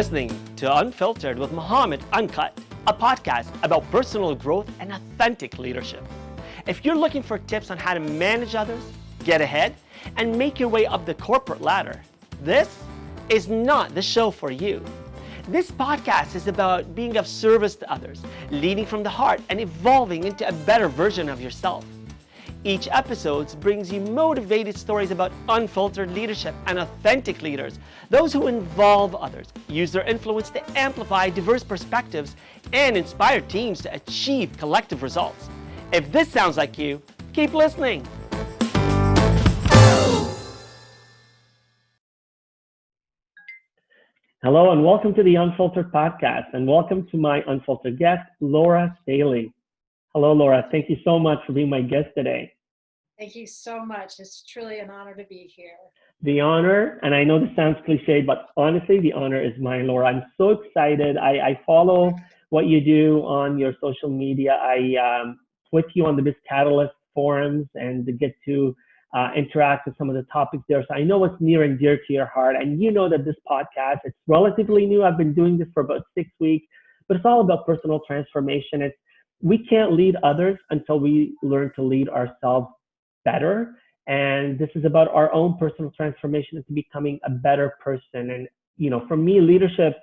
listening to Unfiltered with Muhammad Uncut, a podcast about personal growth and authentic leadership. If you're looking for tips on how to manage others, get ahead, and make your way up the corporate ladder, this is not the show for you. This podcast is about being of service to others, leading from the heart, and evolving into a better version of yourself. Each episode brings you motivated stories about unfiltered leadership and authentic leaders, those who involve others, use their influence to amplify diverse perspectives, and inspire teams to achieve collective results. If this sounds like you, keep listening. Hello and welcome to the Unfiltered Podcast, and welcome to my unfiltered guest, Laura Staley. Hello, Laura. Thank you so much for being my guest today. Thank you so much. It's truly an honor to be here. The honor, and I know this sounds cliche, but honestly, the honor is mine, Laura. I'm so excited. I follow what you do on your social media. I with you on the Biz Catalyst forums and to get to interact with some of the topics there. So I know what's near and dear to your heart. And you know that this podcast, it's relatively new. I've been doing this for about 6 weeks, but it's all about personal transformation. We can't lead others until we learn to lead ourselves better. And this is about our own personal transformation into becoming a better person. And, you know, for me, leadership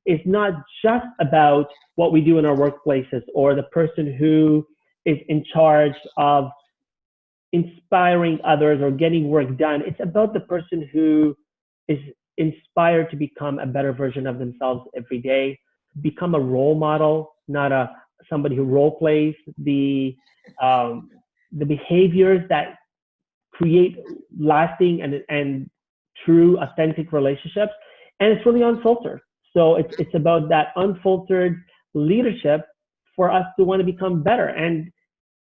is not just about what we do in our workplaces or the person who is in charge of inspiring others or getting work done. It's about the person who is inspired to become a better version of themselves every day, become a role model, not somebody who role plays, the behaviors that create lasting and true, authentic relationships. And it's really unfiltered. So it's about that unfiltered leadership for us to want to become better. And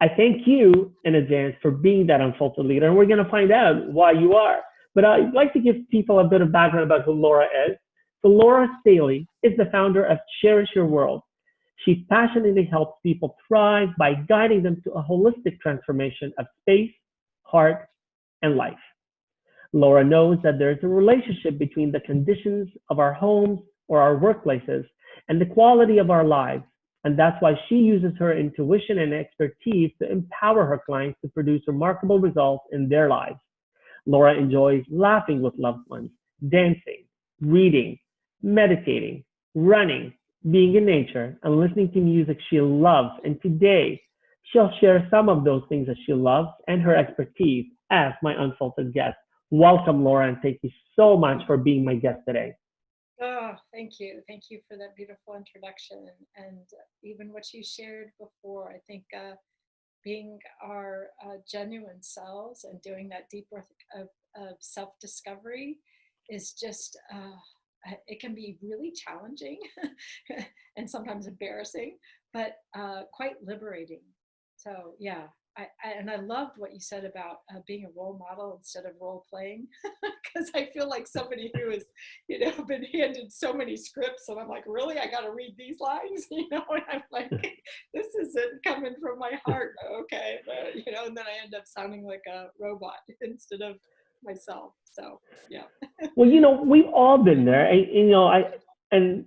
I thank you in advance for being that unfiltered leader. And we're going to find out why you are. But I'd like to give people a bit of background about who Laura is. So Laura Staley is the founder of Cherish Your World. She passionately helps people thrive by guiding them to a holistic transformation of space, heart, and life. Laura knows that there is a relationship between the conditions of our homes or our workplaces and the quality of our lives. And that's why she uses her intuition and expertise to empower her clients to produce remarkable results in their lives. Laura enjoys laughing with loved ones, dancing, reading, meditating, running, being in nature, and listening to music she loves. And today, she'll share some of those things that she loves and her expertise as my unfiltered guest. Welcome, Laura, and thank you so much for being my guest today. Oh, thank you. Thank you for that beautiful introduction and even what you shared before. I think being our genuine selves and doing that deep work of self-discovery is just, it can be really challenging and sometimes embarrassing, but quite liberating. So yeah, I loved what you said about being a role model instead of role playing, because I feel like somebody who has, been handed so many scripts, and I'm like, really, I got to read these lines, and I'm like, this isn't coming from my heart, okay, and then I end up sounding like a robot instead of myself. So yeah. Well, we've all been there, and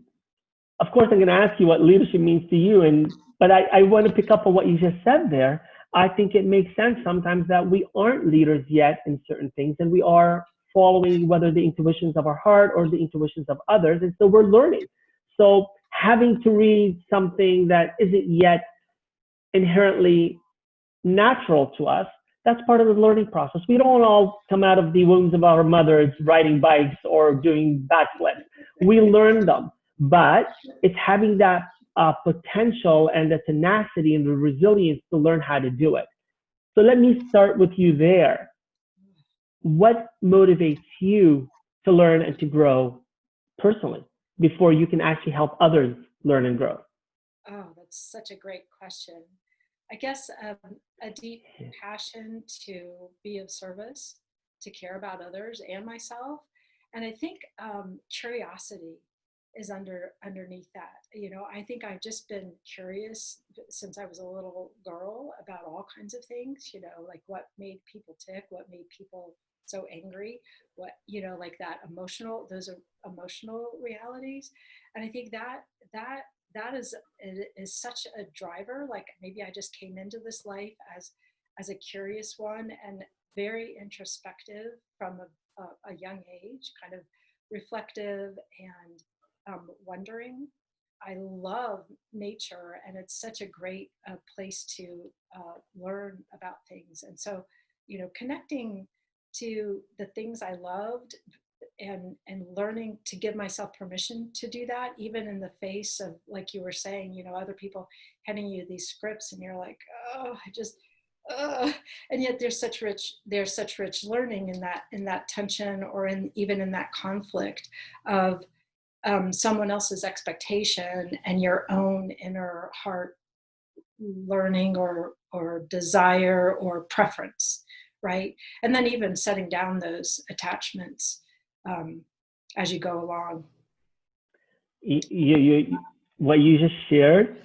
of course, I'm going to ask you what leadership means to you, but I want to pick up on what you just said there. I think it makes sense sometimes that we aren't leaders yet in certain things, and we are following whether the intuitions of our heart or the intuitions of others, and so we're learning. So having to read something that isn't yet inherently natural to us, that's part of the learning process. We don't all come out of the wombs of our mothers riding bikes or doing backflips. We learn them, but it's having that potential and the tenacity and the resilience to learn how to do it. So let me start with you there. What motivates you to learn and to grow personally before you can actually help others learn and grow? Oh, that's such a great question. I guess a deep passion to be of service, to care about others and myself. And I think curiosity is underneath that. I think I've just been curious since I was a little girl about all kinds of things, like what made people tick, what made people so angry, what, you know, like that emotional, those are emotional realities. And I think that is such a driver. Like maybe I just came into this life as a curious one and very introspective from a young age, kind of reflective and wondering. I love nature, and it's such a great place to learn about things. And so, you know, connecting to the things I loved and learning to give myself permission to do that, even in the face of, like you were saying, you know, other people handing you these scripts, and you're like, oh, I just, and yet there's such rich learning in that tension, or in even in that conflict of someone else's expectation and your own inner heart learning or desire or preference, right? And then even setting down those attachments as you go along. What you just shared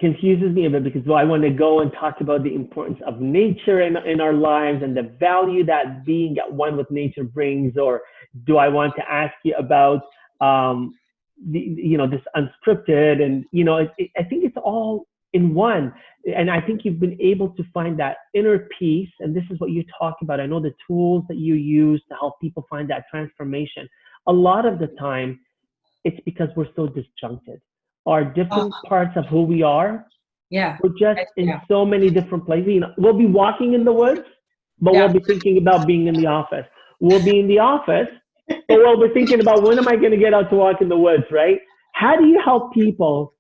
confuses me a bit, because I want to go and talk about the importance of nature in our lives and the value that being at one with nature brings. Or do I want to ask you about this unscripted, and I think it's all in one. And I think you've been able to find that inner peace, and this is what you talk about. I know the tools that you use to help people find that transformation. A lot of the time, it's because we're so disjuncted. Our different parts of who we are, Yeah. we're just in so many different places. We'll be walking in the woods, but we'll be thinking about being in the office. We'll be in the office, but we'll be thinking about, when am I going to get out to walk in the woods, right? How do you help people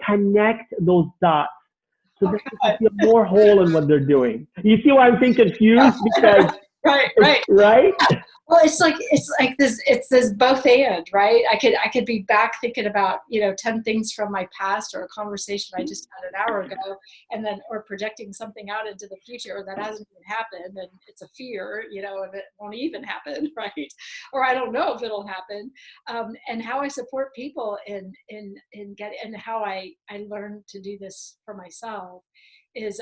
connect those dots so that they can feel more whole in what they're doing? You see why I'm being confused? Because right? Well, it's like this. It's this both and, right? I could be back thinking about 10 things from my past, or a conversation I just had an hour ago, and then or projecting something out into the future that hasn't even happened, and it's a fear, and it won't even happen, right? Or I don't know if it'll happen. And how I support people in and how I learned to do this for myself is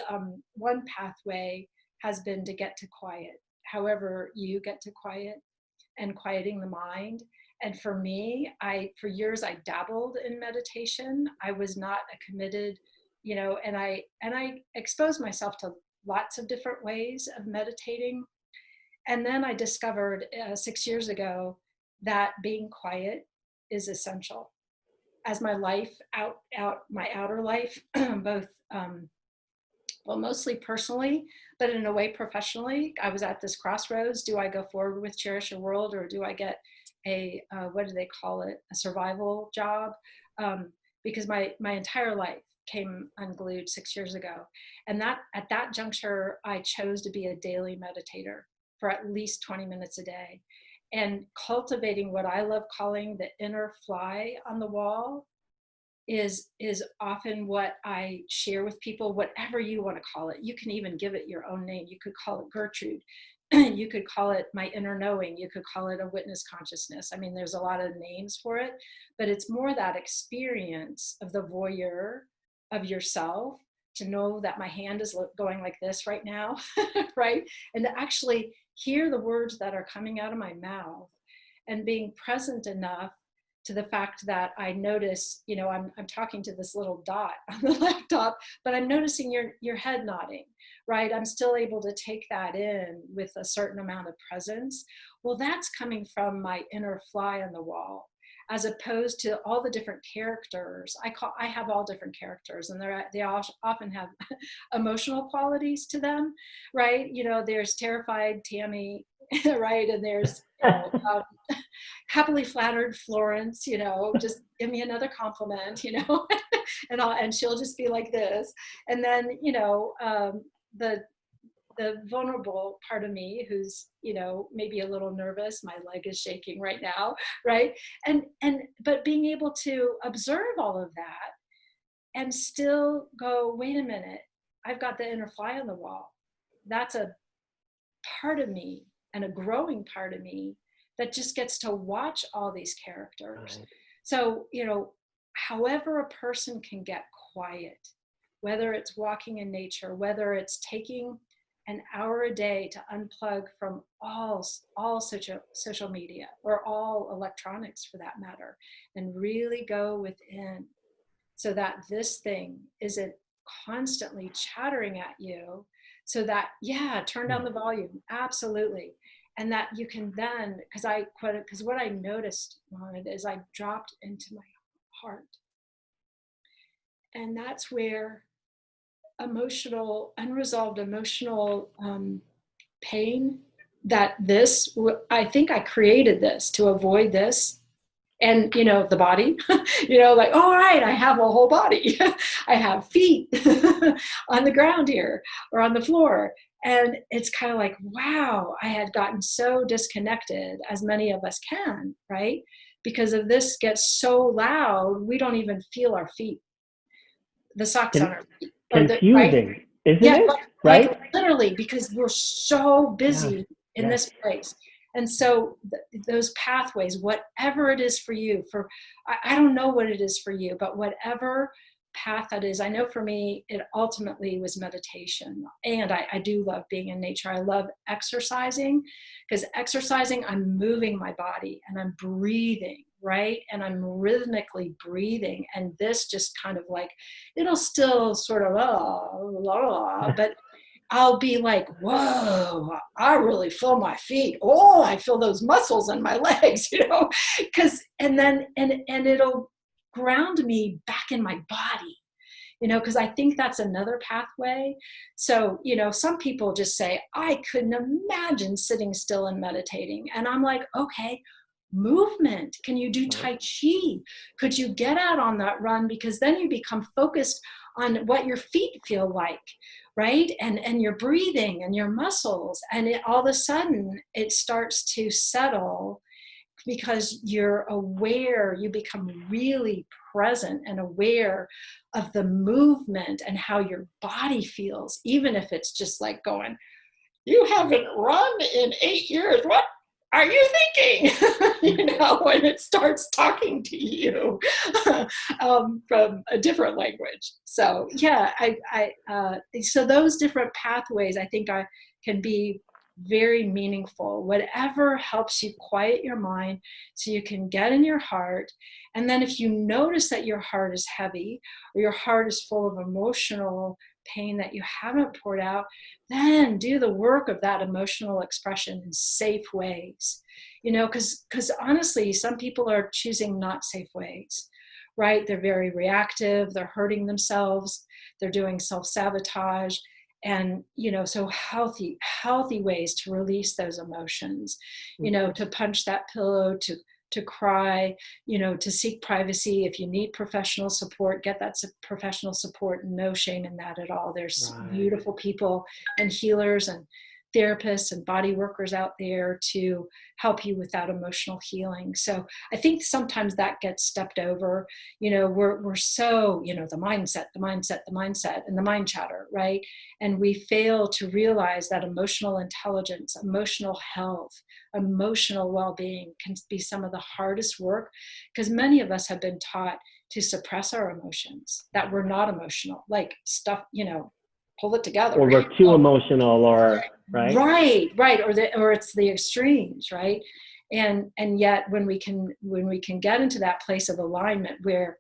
one pathway has been to get to quiet. However you get to quiet, and quieting the mind. And for me, for years I dabbled in meditation. I was not a committed, and I exposed myself to lots of different ways of meditating. And then I discovered 6 years ago that being quiet is essential. As my life my outer life, both well, mostly personally, but in a way professionally, I was at this crossroads. Do I go forward with Cherish Your World, or do I get a, what do they call it, a survival job? Because my entire life came unglued 6 years ago. And at that juncture, I chose to be a daily meditator for at least 20 minutes a day. And cultivating what I love calling the inner fly on the wall is often what I share with people, whatever you want to call it. You can even give it your own name. You could call it Gertrude. You could call it my inner knowing. You could call it a witness consciousness. I mean, there's a lot of names for it, but it's more that experience of the voyeur of yourself, to know that my hand is going like this right now, right? And to actually hear the words that are coming out of my mouth, and being present enough to the fact that I notice, I'm talking to this little dot on the laptop, but I'm noticing your head nodding, right? I'm still able to take that in with a certain amount of presence. Well, that's coming from my inner fly on the wall, as opposed to all the different characters. I have all different characters, and they all often have emotional qualities to them, right? There's terrified Tammy, right? And there's happily flattered Florence, just give me another compliment, and she'll just be like this. And then, the vulnerable part of me, who's, maybe a little nervous, my leg is shaking right now, right? But being able to observe all of that and still go, wait a minute, I've got the inner fly on the wall. That's a part of me, and a growing part of me, that just gets to watch all these characters. Right. So, however a person can get quiet, whether it's walking in nature, whether it's taking an hour a day to unplug from all social media, or all electronics for that matter, and really go within, so that this thing isn't constantly chattering at you, so that, yeah, turn down the volume, absolutely. And that you can then, because what I noticed, Mohammed, is I dropped into my heart. And that's where unresolved emotional pain, I think I created this to avoid this. And, the body, like, all right, I have a whole body. I have feet on the ground here or on the floor. And it's kind of like, wow, I had gotten so disconnected, as many of us can, right? Because of this gets so loud, we don't even feel our feet, the socks on our feet. Confusing, Right? isn't Yeah, it? like Right? literally, because we're so busy in Yes. this place. And so those pathways, whatever it is for you, I don't know what it is for you, but whatever path that is, I know for me, it ultimately was meditation. And I do love being in nature. I love exercising, because exercising, I'm moving my body and I'm breathing, right? And I'm rhythmically breathing. And this just kind of like, it'll still sort of, but I'll be like, whoa, I really feel my feet. Oh, I feel those muscles in my legs, and it'll ground me back in my body, because I think that's another pathway. So, some people just say, I couldn't imagine sitting still and meditating. And I'm like, okay, movement. Can you do Tai Chi? Could you get out on that run? Because then you become focused on what your feet feel like, right? And your breathing and your muscles. And all of a sudden it starts to settle, because you're aware, you become really present and aware of the movement and how your body feels, even if it's just like going, you haven't run in 8 years. What are you thinking? When it starts talking to you from a different language. So yeah, so those different pathways, I think, can be very meaningful. Whatever helps you quiet your mind so you can get in your heart. And then if you notice that your heart is heavy, or your heart is full of emotional pain that you haven't poured out, then do the work of that emotional expression in safe ways. Because honestly, some people are choosing not safe ways, right? They're very reactive, they're hurting themselves, they're doing self-sabotage. And so healthy ways to release those emotions, to punch that pillow, to cry, to seek privacy. If you need professional support, get that professional support. No shame in that at all. There's beautiful people and healers and therapists and body workers out there to help you with that emotional healing. So I think sometimes that gets stepped over. We're so, the mindset, and the mind chatter, right? And we fail to realize that emotional intelligence, emotional health, emotional well-being can be some of the hardest work, because many of us have been taught to suppress our emotions, that we're not emotional, like stuff, pull it together. Or we're too emotional, or right, or it's the extremes, right? And yet when we can get into that place of alignment where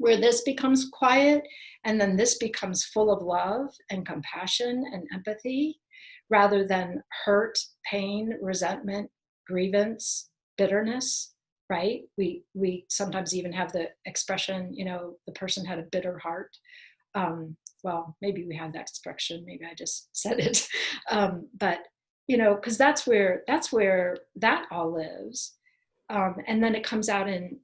this becomes quiet, and then this becomes full of love and compassion and empathy, rather than hurt, pain, resentment, grievance, bitterness, right? We sometimes even have the expression, the person had a bitter heart. Well, maybe we have that expression, maybe I just said it. But, because that's where that all lives. And then it comes out in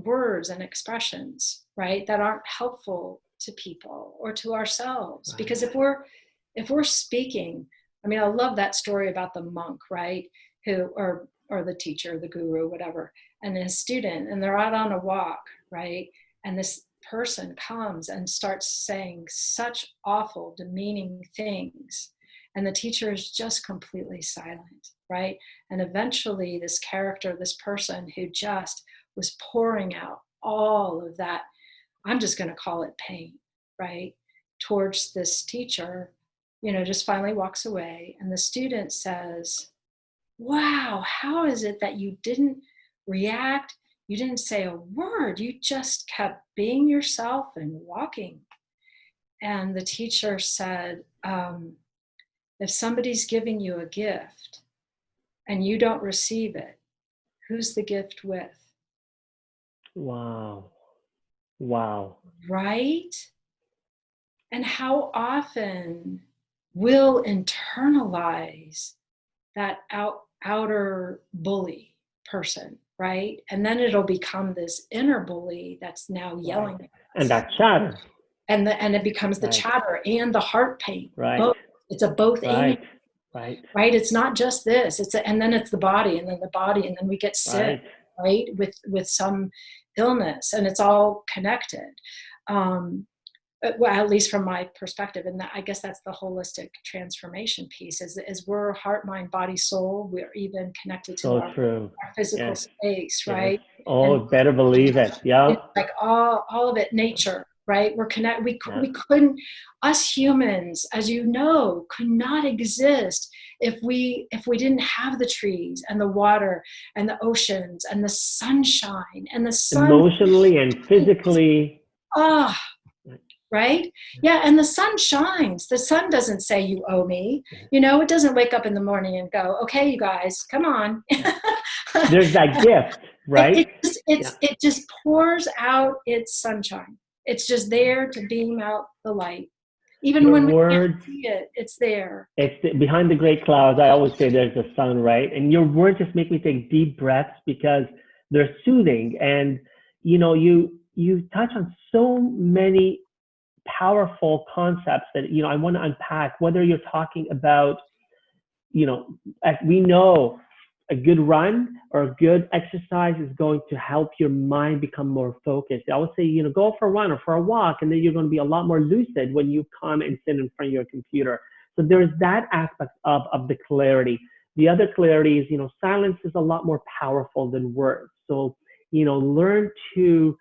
words and expressions, right, that aren't helpful to people or to ourselves. Right. Because if we're speaking, I mean, I love that story about the monk, right, who or the teacher, the guru, whatever, and his student, and they're out on a walk, right, and this person comes and starts saying such awful, demeaning things, and the teacher is just completely silent, right? And eventually this character, this person who just was pouring out all of that, I'm just going to call it pain, right, towards this teacher, just finally walks away. And the student says, wow, how is it that you didn't react? You didn't say a word. You just kept being yourself and walking. And the teacher said, if somebody's giving you a gift and you don't receive it, who's the gift with? Wow. Wow. Right? And how often we'll internalize that outer bully person, right? And then it'll become this inner bully that's now yelling at us. And that chatter. And it becomes the Right. chatter and the heart pain. Right. Both. It's a both Right. and. Right. Right. It's not just this. And then it's the body, and then the body, and then we get sick, right? With some illness, and it's all connected. Well, at least from my perspective, and I guess that's the holistic transformation piece. Is we're heart, mind, body, soul. We're even connected to our physical space, right? Oh, and better believe it. Yeah. Like all of it, nature. Right? We're connected. We couldn't, us humans, as you know, could not exist if we didn't have the trees and the water and the oceans and the sunshine and the sun. Emotionally and physically. Right? Yeah, and the sun shines. The sun doesn't say you owe me. It doesn't wake up in the morning and go, okay, you guys, come on. There's that gift, right? It just pours out its sunshine. It's just there to beam out the light. Even when we can't see it, it's there. It's behind the great clouds. I always say there's the sun, right? And your words just make me take deep breaths because they're soothing. And, you touch on so many powerful concepts that, I want to unpack, whether you're talking about, as we know, a good run or a good exercise is going to help your mind become more focused. I would say, go for a run or for a walk, and then you're going to be a lot more lucid when you come and sit in front of your computer. So there's that aspect of the clarity. The other clarity is, silence is a lot more powerful than words. So, learn to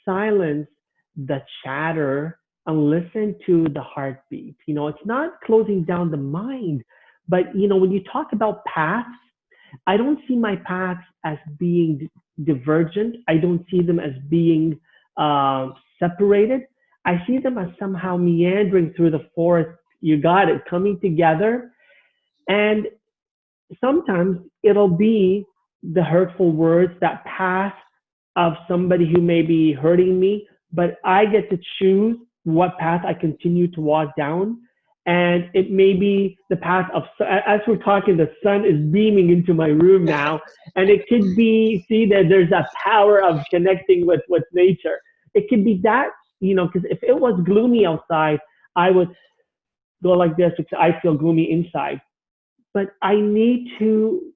silence the chatter and listen to the heartbeat. It's not closing down the mind, but, when you talk about paths, I don't see my paths as being divergent. I don't see them as being separated. I see them as somehow meandering through the forest. You got it, coming together. And sometimes it'll be the hurtful words, that path of somebody who may be hurting me, but I get to choose what path I continue to walk down. And it may be the path of, as we're talking, the sun is beaming into my room now. And it could be, see that there's a power of connecting with nature. It could be that, because if it was gloomy outside, I would go like this because I feel gloomy inside. But I need to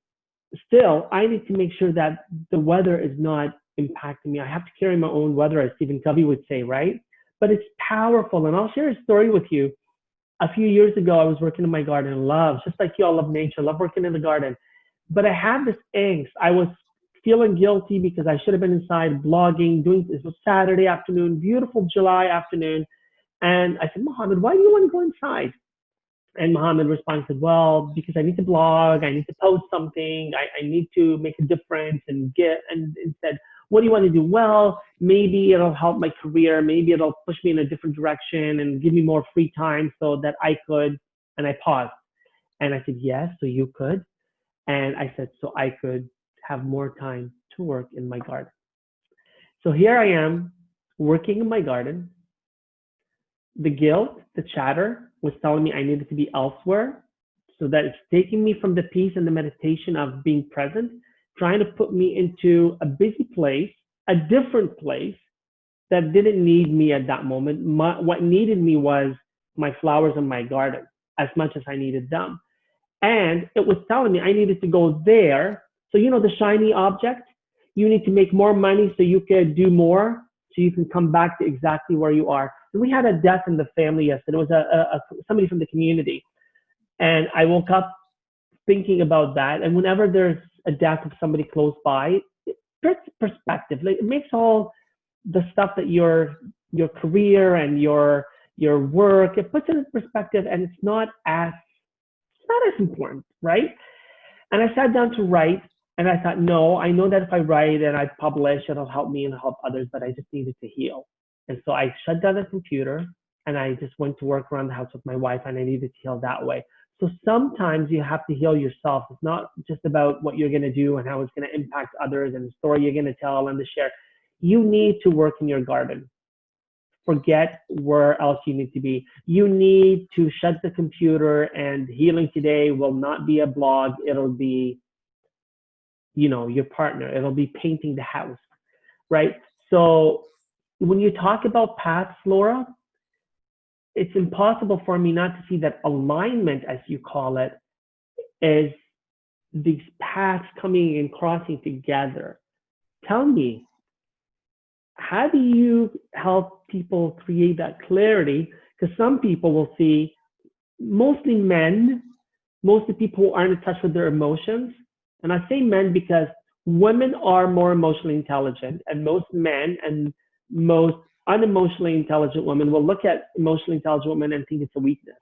make sure that the weather is not impacting me. I have to carry my own weather, as Stephen Covey would say, right? But it's powerful. And I'll share a story with you. A few years ago, I was working in my garden. Just like you all love nature, love working in the garden. But I had this angst. I was feeling guilty because I should have been inside blogging, it was Saturday afternoon, beautiful July afternoon. And I said, Mohammed, why do you want to go inside? And Mohammed responded, well, because I need to blog, I need to post something, I need to make a difference and said, what do you want to do? Well, maybe it'll help my career. Maybe it'll push me in a different direction and give me more free time so that I could. And I paused and I said, yes, so you could. And I said, so I could have more time to work in my garden. So here I am working in my garden. The guilt, the chatter was telling me I needed to be elsewhere. So that it's taking me from the peace and the meditation of being present, trying to put me into a busy place, a different place that didn't need me at that moment. What needed me was my flowers in my garden as much as I needed them. And it was telling me I needed to go there. So, the shiny object, you need to make more money so you could do more, so you can come back to exactly where you are. And we had a death in the family yesterday. It was somebody from the community. And I woke up thinking about that. And whenever there's a death of somebody close by, it puts perspective. Like, it makes all the stuff that your career and your your work. It puts it in perspective, and it's not as important, right? And I sat down to write, and I thought, no, I know that if I write and I publish, it'll help me and help others, but I just needed to heal. And so I shut down the computer and I just went to work around the house with my wife, and I needed to heal that way. So sometimes you have to heal yourself. It's not just about what you're going to do and how it's going to impact others and the story you're going to tell and the share. You need to work in your garden. Forget where else you need to be. You need to shut the computer, and healing today will not be a blog. It'll be, your partner. It'll be painting the house, right? So when you talk about paths, Laura, it's impossible for me not to see that alignment, as you call it, is these paths coming and crossing together. Tell me, how do you help people create that clarity? Because some people will see, mostly men, most of the people who aren't in touch with their emotions. And I say men because women are more emotionally intelligent, and most men and most unemotionally intelligent women will look at emotionally intelligent women and think it's a weakness,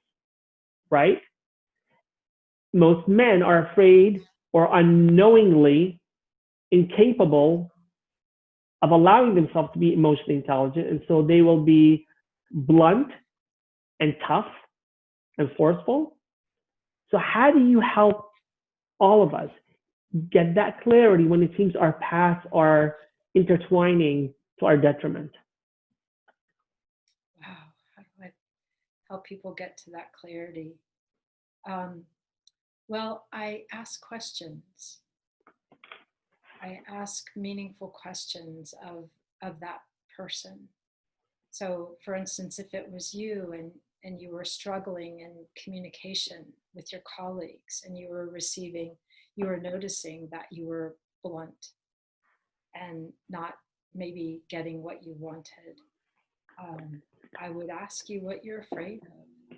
right? Most men are afraid or unknowingly incapable of allowing themselves to be emotionally intelligent. And so they will be blunt and tough and forceful. So how do you help all of us get that clarity when it seems our paths are intertwining to our detriment? Wow, how do I help people get to that clarity? Well, I ask questions. I ask meaningful questions of that person. So, for instance, if it was you and you were struggling in communication with your colleagues, and you were noticing that you were blunt and not maybe getting what you wanted, I would ask you what you're afraid of.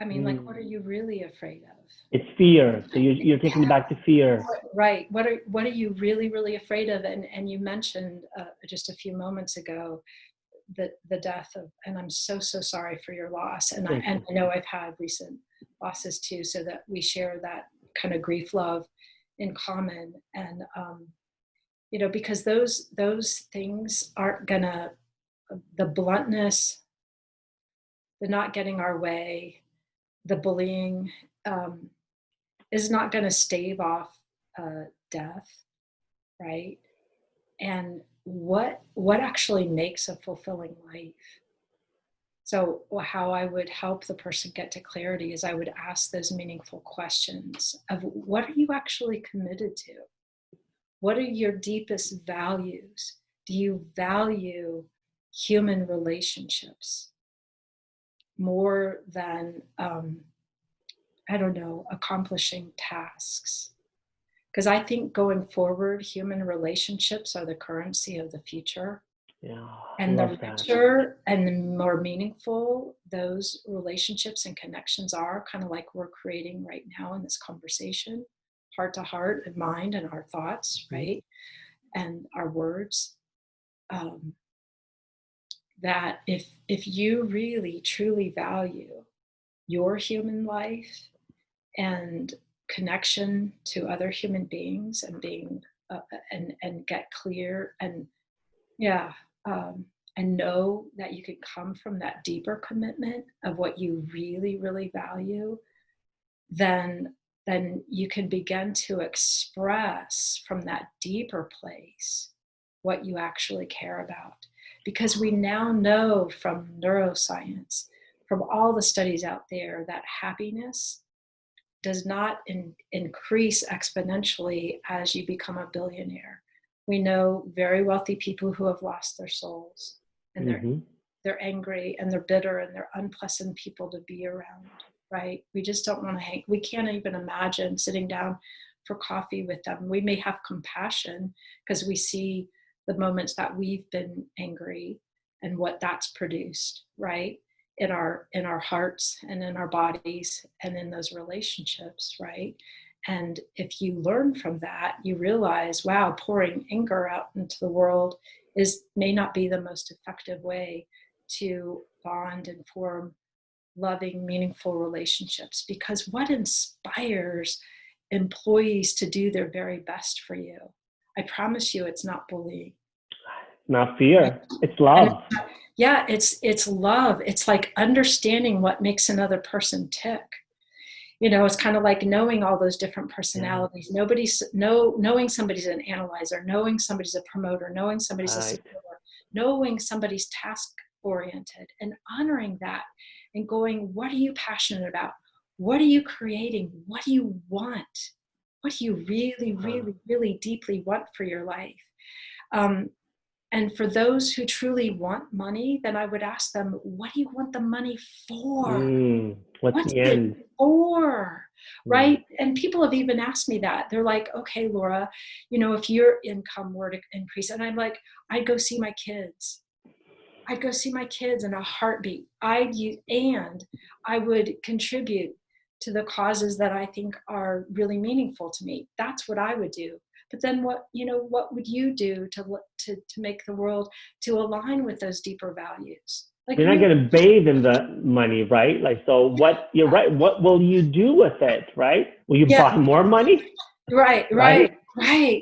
I mean, like, what are you really afraid of? It's fear. So you're taking it back to fear. Right. What are you really, really afraid of? And you mentioned just a few moments ago the death of, and I'm so sorry for your loss. And I know I've had recent losses too, so that we share that kind of grief love in common. And because those things aren't gonna, the bluntness, the not getting our way, the bullying, is not going to stave off death, right? And what actually makes a fulfilling life? So how I would help the person get to clarity is I would ask those meaningful questions of, what are you actually committed to? What are your deepest values? Do you value human relationships more than accomplishing tasks? Because I think going forward, human relationships are the currency of the future. Yeah, And the richer and the more meaningful those relationships and connections are, kind of like we're creating right now in this conversation, heart to heart and mind and our thoughts, right? And our words. That if you really truly value your human life and connection to other human beings, and being and get clear, and and know that you can come from that deeper commitment of what you really, really value, then you can begin to express from that deeper place what you actually care about. Because we now know from neuroscience, from all the studies out there, that happiness does not increase exponentially as you become a billionaire. We know very wealthy people who have lost their souls, and they're angry and they're bitter and they're unpleasant people to be around, right? We just don't want to hang. We can't even imagine sitting down for coffee with them. We may have compassion because we see the moments that we've been angry and what that's produced, right? In our hearts and in our bodies and in those relationships, right? And if you learn from that, you realize, wow, pouring anger out into the world may not be the most effective way to bond and form loving, meaningful relationships. Because what inspires employees to do their very best for you? I promise you, it's not bullying. Not fear. It's And love. yeah, it's love. It's like understanding what makes another person tick. You know, it's kind of like knowing all those different personalities. Knowing somebody's an analyzer, knowing somebody's a promoter, knowing somebody's a Right. supporter, knowing somebody's task oriented, and honoring that and going, what are you passionate about? What are you creating? What do you want? What do you really, really, really deeply want for your life? And for those who truly want money, then I would ask them, what do you want the money for? What's What's the it end? for? Mm. Right? And people have even asked me that. They're like, okay, Laura, you know, if your income were to increase, and I'm like, I'd go see my kids. I'd go see my kids in a heartbeat. And I would contribute to the causes that I think are really meaningful to me. That's what I would do. But then what would you do to make the world to align with those deeper values? Like, You're not really, going to bathe in the money, right? Like, so what, you're right. What will you do with it, right? Will you yeah, buy more money? right, Right?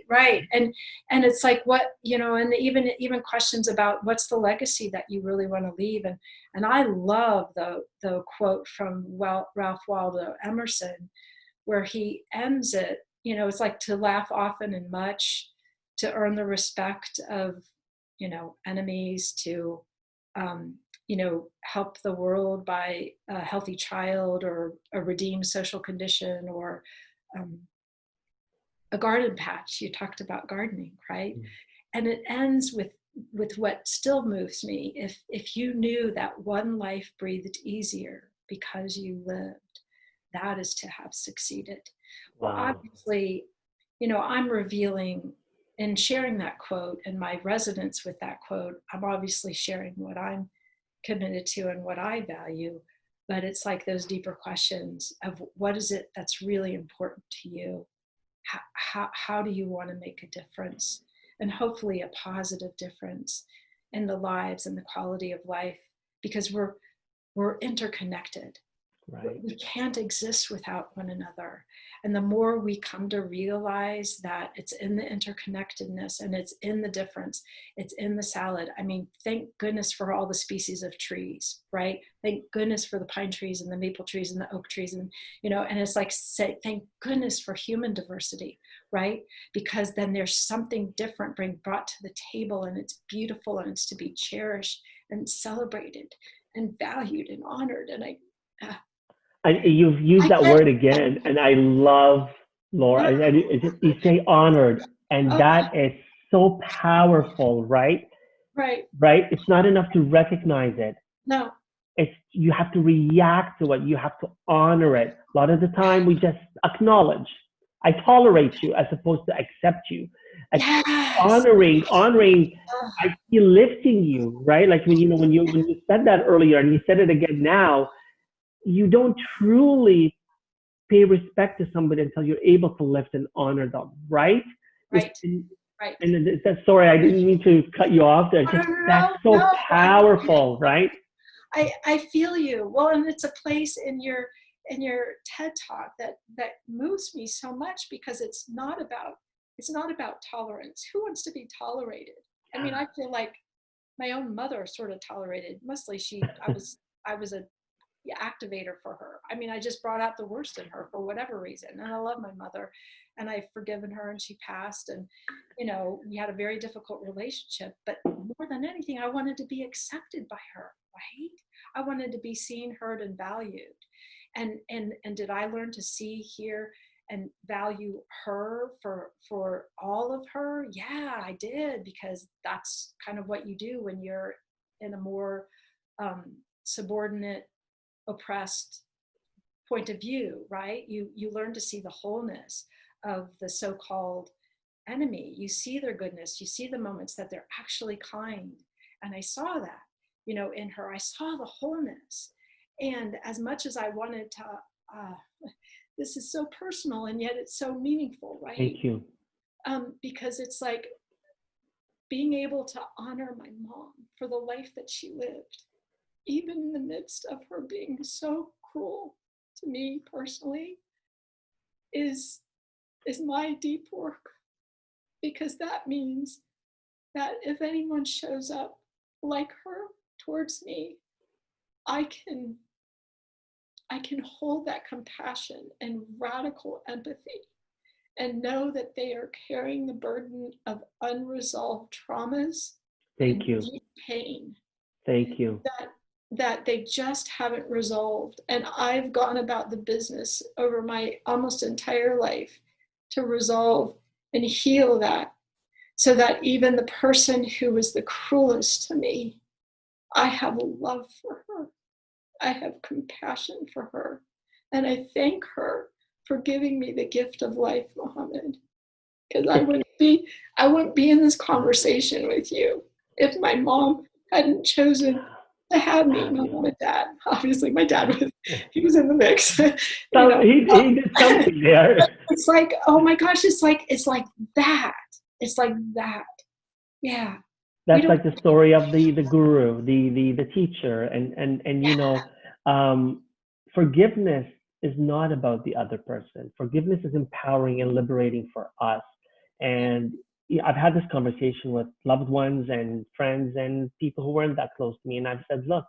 right. And it's like, what, and even questions about what's the legacy that you really want to leave. And I love the quote from Ralph Waldo Emerson, where he ends it, it's like to laugh often and much, to earn the respect of, enemies, to, help the world by a healthy child or a redeemed social condition, or um, a garden patch. You talked about gardening, right? And it ends with what still moves me. If you knew that one life breathed easier because you lived, that is to have succeeded. Well, Wow. obviously, I'm revealing and sharing that quote and my resonance with that quote. I'm obviously sharing what I'm committed to and what I value, but it's like those deeper questions of what is it that's really important to you? How do you want to make a difference, and hopefully a positive difference in the lives and the quality of life, because we're interconnected. Right. We can't exist without one another. And the more we come to realize that it's in the interconnectedness and it's in the difference, it's in the salad. I mean, thank goodness for all the species of trees, right? Thank goodness for the pine trees and the maple trees and the oak trees. And, and it's like, say, thank goodness for human diversity, right? Because then there's something different being brought to the table, and it's beautiful, and it's to be cherished and celebrated and valued and honored. And And you've used I that get, word again, and I love, Laura. You say honored, and oh, that is so powerful, right? right. Right? It's not enough to recognize it. No, It's, you have to react to it. You have to honor it. A lot of the time, we just acknowledge. I tolerate you as opposed to accept you. yes. Honoring. Oh, I feel lifting you, right? Like when you said that earlier, and you said it again now. You don't truly pay respect to somebody until you're able to lift and honor them, right? It's, right, right. and it's, sorry, I didn't mean to cut you off there. No, Just no, no, that's no, so no. powerful, right? I feel you. Well, and it's a place in your TED talk that moves me so much, because it's not about tolerance. Who wants to be tolerated? I mean, I feel like my own mother sort of tolerated. Mostly I was a activator for her. I mean, I just brought out the worst in her for whatever reason. And I love my mother, and I've forgiven her, and she passed. And, we had a very difficult relationship, but more than anything, I wanted to be accepted by her, right? I wanted to be seen, heard, and valued. And did I learn to see, hear, and value her for all of her? Yeah, I did, because that's kind of what you do when you're in a more subordinate, oppressed point of view, right? You learn to see the wholeness of the so-called enemy. You see their goodness. You see the moments that they're actually kind. And I saw that, in her. I saw the wholeness. And as much as I wanted to, this is so personal, and yet it's so meaningful, right? Thank you. Because it's like being able to honor my mom for the life that she lived. even in the midst of her being so cruel to me personally, is my deep work, because that means that if anyone shows up like her towards me, I can hold that compassion and radical empathy and know that they are carrying the burden of unresolved traumas Thank and you. deep pain Thank you. that they just haven't resolved. And I've gone about the business over my almost entire life to resolve and heal that, so that even the person who was the cruelest to me, I have love for her. I have compassion for her. And I thank her for giving me the gift of life, Mohammed. Because I wouldn't be in this conversation with you if my mom hadn't chosen to have me, my mom and dad. Obviously, my dad was in the mix. You So know, he did something there. it's like, oh my gosh, it's like that. It's like that. Yeah. That's like the story of the guru, the teacher, and you know, forgiveness is not about the other person. Forgiveness is empowering and liberating for us. And I've had this conversation with loved ones and friends and people who weren't that close to me, and I've said, look,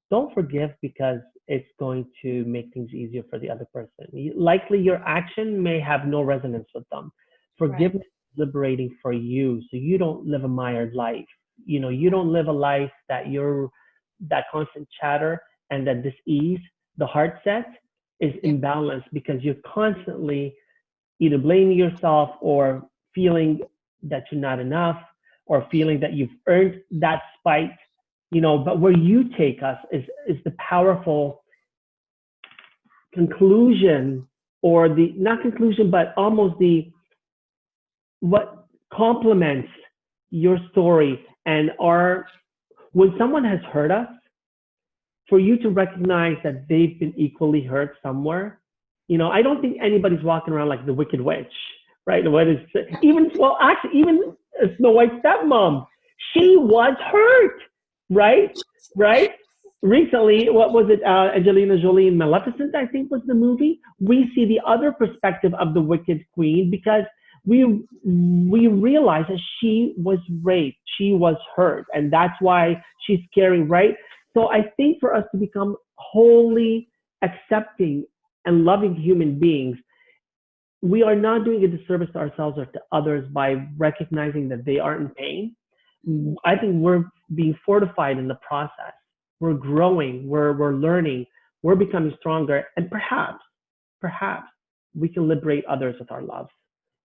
don't forgive because it's going to make things easier for the other person. Likely your action may have no resonance with them. Forgiveness is liberating for you, so you don't live a mired life. You know, you don't live a life that you're that constant chatter and that dis-ease, the heart set is imbalanced because you're constantly either blaming yourself or feeling that you're not enough or feeling that you've earned that spite, you know. But where you take us is the powerful conclusion, or the not conclusion but almost the what complements your story and our when someone has hurt us, for you to recognize that they've been equally hurt somewhere. You know, I don't think anybody's walking around like the Wicked Witch, right? What is even well, actually, even Snow White's stepmom, she was hurt, right? Right? Recently, what was it? Angelina Jolie in Maleficent, I think, was the movie. We see the other perspective of the Wicked Queen because we realize that she was raped, she was hurt, and that's why she's caring, right? So I think for us to become wholly accepting and loving human beings, we are not doing a disservice to ourselves or to others by recognizing that they are in pain. I think we're being fortified in the process. We're growing, we're learning, we're becoming stronger, and perhaps we can liberate others with our love.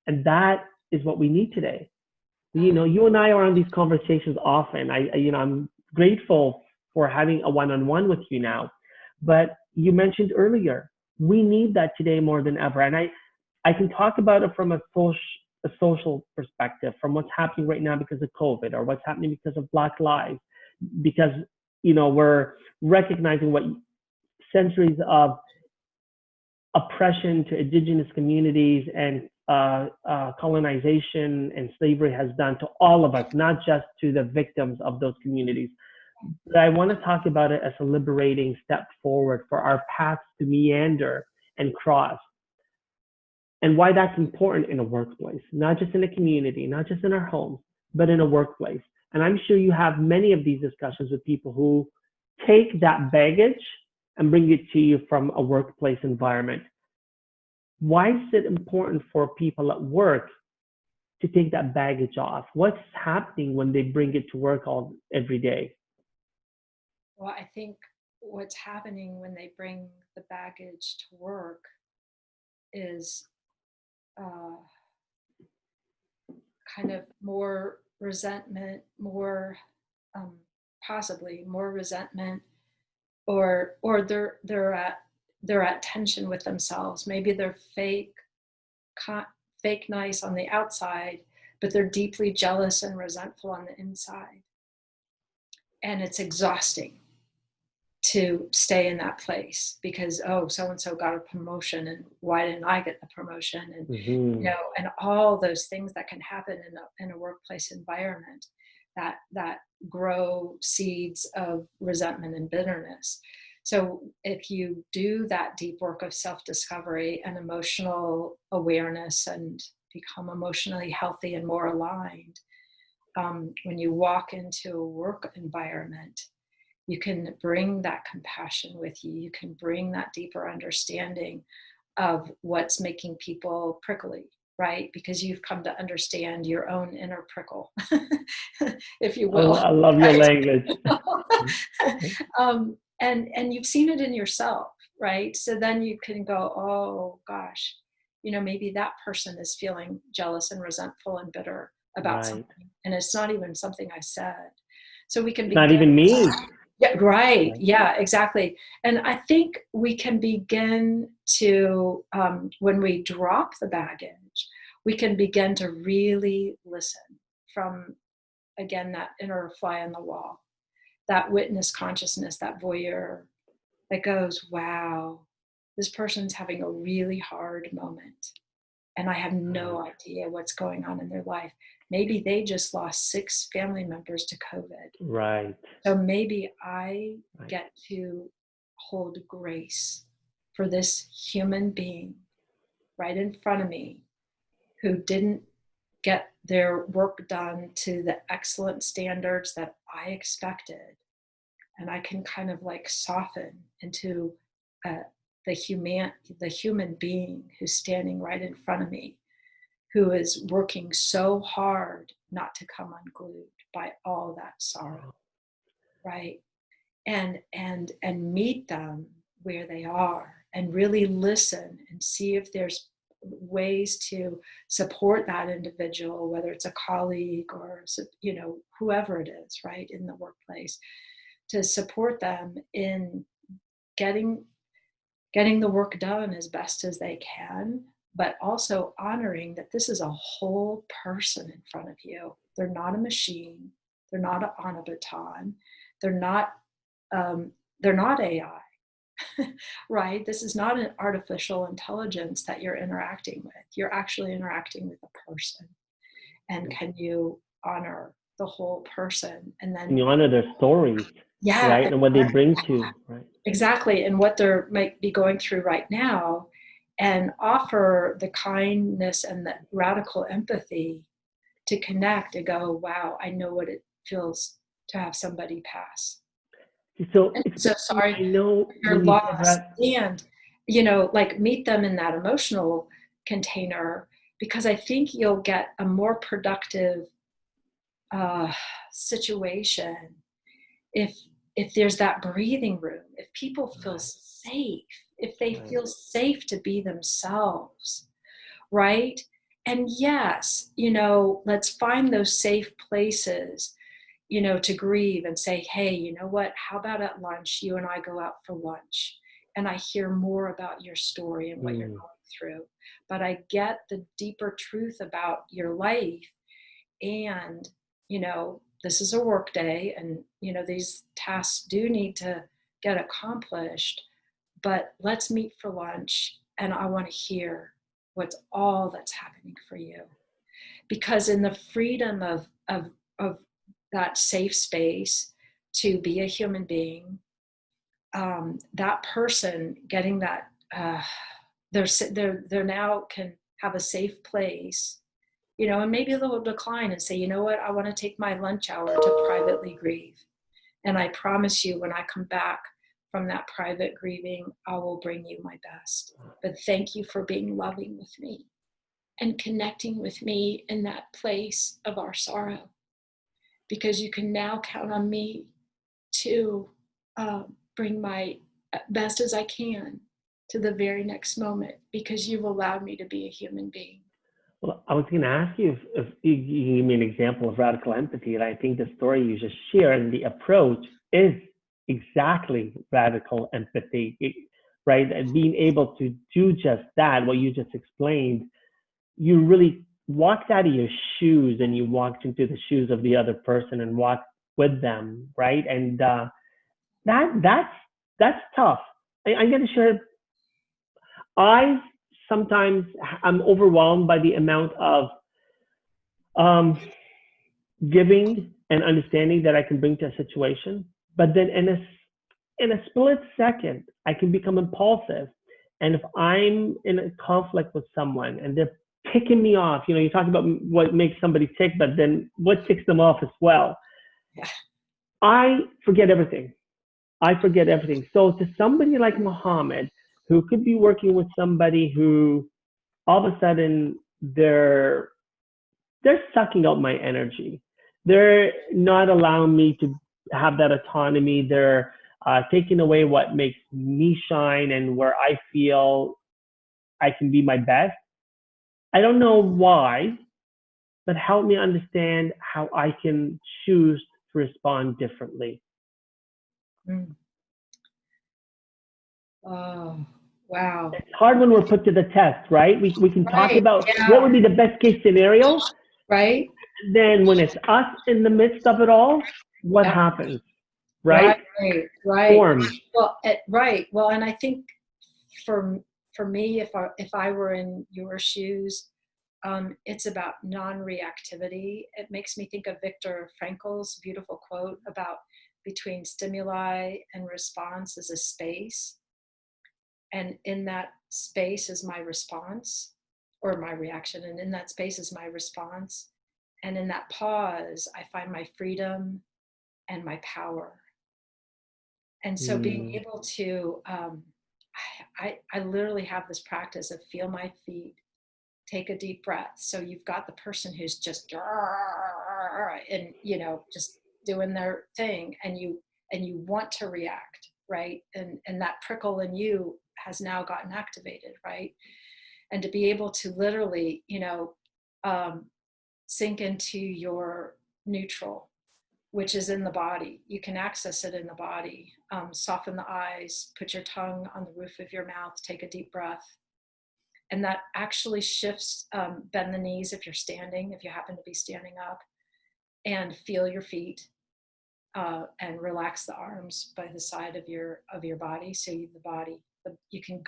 And that is what we need today. You know, you and I are on these conversations often. I'm grateful for having a one-on-one with you now. But you mentioned earlier, we need that today more than ever. And I can talk about it from a social perspective, from what's happening right now because of COVID, or what's happening because of Black Lives, because, you know, we're recognizing what centuries of oppression to indigenous communities and colonization and slavery has done to all of us, not just to the victims of those communities. But I want to talk about it as a liberating step forward for our paths to meander and cross, and why that's important in a workplace, not just in a community, not just in our homes, but in a workplace. And I'm sure you have many of these discussions with people who take that baggage and bring it to you from a workplace environment. Why is it important for people at work to take that baggage off? What's happening when they bring it to work every day? Well, I think what's happening when they bring the baggage to work is kind of more resentment, more possibly more resentment, or they're at tension with themselves. Maybe they're fake nice on the outside, but they're deeply jealous and resentful on the inside. And it's exhausting to stay in that place because, oh, so-and-so got a promotion and why didn't I get the promotion? And, you know, and all those things that can happen in a workplace environment. that grow seeds of resentment and bitterness. So if you do that deep work of self-discovery and emotional awareness and become emotionally healthy and more aligned, when you walk into a work environment, you can bring that compassion with you. You can bring that deeper understanding of what's making people prickly, right? Because you've come to understand your own inner prickle, if you will. I love your language. And you've seen it in yourself, right? So then you can go, oh gosh, maybe that person is feeling jealous and resentful and bitter about something, and it's not even something I said. So we can begin. Not even me. Yeah, right. Yeah, exactly. And I think we can begin to, when we drop the baggage, we can begin to really listen from, again, that inner fly on the wall, that witness consciousness, that voyeur that goes, wow, this person's having a really hard moment. And I have no idea what's going on in their life. Maybe they just lost 6 family members to COVID. Right. So maybe I get to hold grace for this human being right in front of me who didn't get their work done to the excellent standards that I expected. And I can kind of like soften into the human being who's standing right in front of me, who is working so hard not to come unglued by all that sorrow, right? And meet them where they are and really listen and see if there's ways to support that individual, whether it's a colleague or whoever it is, right, in the workplace, to support them in getting the work done as best as they can, but also honoring that this is a whole person in front of you. They're not a machine. They're not on a baton. They're not AI, right? This is not an artificial intelligence that you're interacting with. You're actually interacting with a person. And can you honor the whole person? And then you honor their stories, right? And what they bring to, right? Exactly. And what they might be going through right now, and offer the kindness and the radical empathy to connect and go, wow, I know what it feels to have somebody pass. So, so sorry, I know you're lost, and like meet them in that emotional container, because I think you'll get a more productive situation if there's that breathing room, if people feel safe, if they feel safe to be themselves, right? And yes, let's find those safe places, to grieve and say, hey, you know what, how about at lunch, you and I go out for lunch and I hear more about your story and what you're going through, but I get the deeper truth about your life. And, this is a work day, and, these tasks do need to get accomplished, but let's meet for lunch and I want to hear what's all that's happening for you. Because in the freedom of that safe space to be a human being, that person getting that, they're now can have a safe place, and maybe they'll decline and say, you know what, I want to take my lunch hour to privately grieve. And I promise you, when I come back from that private grieving, I will bring you my best. But thank you for being loving with me and connecting with me in that place of our sorrow, because you can now count on me to bring my best as I can to the very next moment, because you've allowed me to be a human being. Well, I was going to ask you if you can give me an example of radical empathy, and I think the story you just shared and the approach is exactly radical empathy, right? And being able to do just that, what you just explained, you really walked out of your shoes and you walked into the shoes of the other person and walked with them, right? And that's tough. I'm going to share. Sometimes I'm overwhelmed by the amount of giving and understanding that I can bring to a situation. But then in a split second, I can become impulsive. And if I'm in a conflict with someone and they're ticking me off, you talk about what makes somebody tick, but then what ticks them off as well. Yeah. I forget everything. I forget everything. So to somebody like Muhammad, who could be working with somebody who all of a sudden they're sucking out my energy. They're not allowing me to have that autonomy. They're taking away what makes me shine and where I feel I can be my best. I don't know why, but help me understand how I can choose to respond differently. Mm. Oh, wow. It's hard when we're put to the test, right? We can talk Right. about what Yeah. would be the best case scenario. Right. Then when it's us in the midst of it all, what Yeah. happens, Right. right? Right. Form. Well, right. Well, and I think for for me, if I were in your shoes, it's about non-reactivity. It makes me think of Viktor Frankl's beautiful quote about between stimuli and response is a space, and in that space is my response or my reaction, and in that space is my response, and in that pause I find my freedom and my power. And so being Mm. able to I literally have this practice of feel my feet, take a deep breath. So you've got the person who's just and just doing their thing, and you want to react, right? And that prickle in you has now gotten activated, right? And to be able to literally um, sink into your neutral, which is in the body. You can access it in the body. Soften the eyes, put your tongue on the roof of your mouth, take a deep breath. And that actually shifts, bend the knees if you're standing, if you happen to be standing up, and feel your feet, and relax the arms by the side of your body. So you could